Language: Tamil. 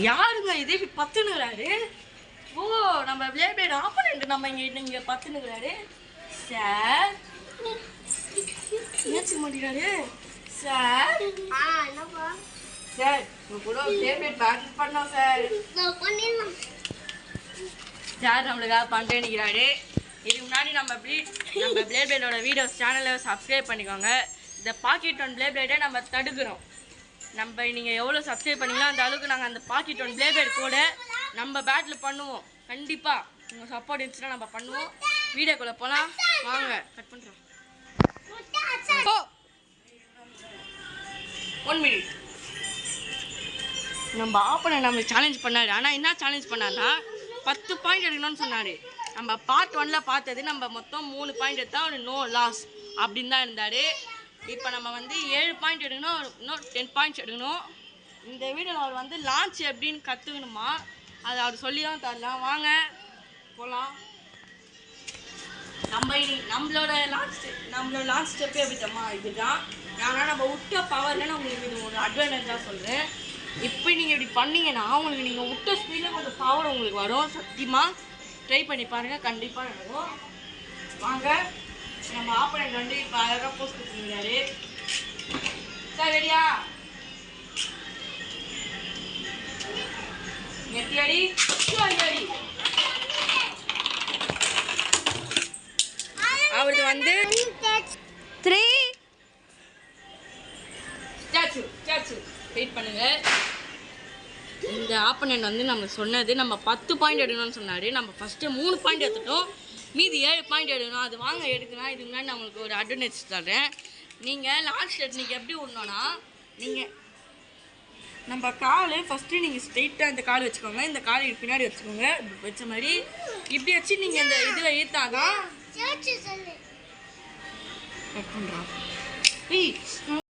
யாருங்க இது இப்படி பத்துனுங்கிறாரு? ஓ நம்ம பிளேபிளேட் ஆப்போனன்ட் நம்ம இங்கே பத்துனுங்கிறாரு. சார் என்ன செய்ய மாட்டேங்கிறாரு சார்? சார் உங்க கூட பிளேபிளேட் பேட்டில் பண்ணோம் சார். சார் நம்மளுக்காக பண்ணிட்டே நிற்கிறாரு. இதுக்கு முன்னாடி நம்ம பிளேபிளேடோட வீடியோஸ் சேனலை சப்ஸ்கிரைப் பண்ணிக்கோங்க. இந்த பாக்கெட் ஒன் பிளேபிளேடை நம்ம தடுக்கிறோம். நம்ம நீங்கள் எவ்வளோ சப்ஸ்கிரைப் பண்ணிங்களோ அந்த அளவுக்கு நாங்கள் அந்த பாக்கெட் ஒன் பிளேபிளேட் கூட நம்ம பேட்டில் பண்ணுவோம். கண்டிப்பாக உங்கள் சப்போர்ட் இருந்துச்சுன்னா நம்ம பண்ணுவோம். வீடியோக்குள்ளே போகலாம் வாங்க. கட் பண்ணுறோம். 1 மினிட். நம்ம ஆப்பனை நம்ம சேலஞ்ச் பண்ணாரு. ஆனால் என்ன சேலஞ்ச் பண்ணார்னா 10 பாயிண்ட் எடுக்கணும்னு சொன்னார். நம்ம பார்ட் 1ல் பார்த்தது நம்ம மொத்தம் 3 பாயிண்ட் எடுத்தால் ஒரு நோ லாஸ் அப்படின்னு தான் இருந்தார். இப்போ நம்ம 7 பாயிண்ட் எடுக்கணும், இன்னும் 10 பாயிண்ட்ஸ் எடுக்கணும். இந்த வீடியோவில் அவர் லான்ச் எப்படின்னு கற்றுக்கணுமா, அது அவர் சொல்லி தான் தரலாம். வாங்க போகலாம். நம்மளோட லான்ச் ஸ்டெப்பே எப்படிமா இதுதான். ஆனால் நம்ம விட்ட பவரில் நான் உங்களுக்கு இது ஒரு அட்வான்டேஜாக சொல்கிறேன். இப்போ நீங்கள் இப்படி பண்ணீங்கன்னா உங்களுக்கு நீங்கள் விட்ட ஸ்பீடில் கொஞ்சம் பவர் உங்களுக்கு வரும். சத்தியமாக ட்ரை பண்ணி பாருங்கள், கண்டிப்பாக நடக்கும். வாங்க நம்ம ஆப்போனன்ட் இப்போ அழகாக போஸ்ட் கொடுத்துருந்தாரு. சார் ரெடியா? நெத்தியடி அடி. அவருக்கு 3 ஸ்டாச்சு வெயிட் பண்ணுங்க. இந்த ஆப்போனன்ட் நம்ம சொன்னது நம்ம 10 பாயிண்ட் எடுக்கணும்னு சொன்னார். நம்ம ஃபஸ்ட்டு 3 பாயிண்ட் எடுத்துட்டோம், மீதி 7 பாயிண்ட் எடுக்கணும். அது வாங்க எடுக்கலாம். இதுக்கு முன்னாடி நான் உங்களுக்கு ஒரு அட்வான்டேஜ் தரேன். நீங்கள் லாஸ்ட் டெக்னிக் எப்படி விடணும்னா, நீங்கள் நம்ம கால் ஃபஸ்ட்டு நீங்கள் ஸ்ட்ரெயிட்டாக இந்த கால் வச்சுக்கோங்க. இந்த கால் பின்னாடி வச்சுக்கோங்க. வச்ச மாதிரி இப்படி வச்சு நீங்கள் இந்த இதில் இழுத்தாதான் கட் பண்ணுறோம்.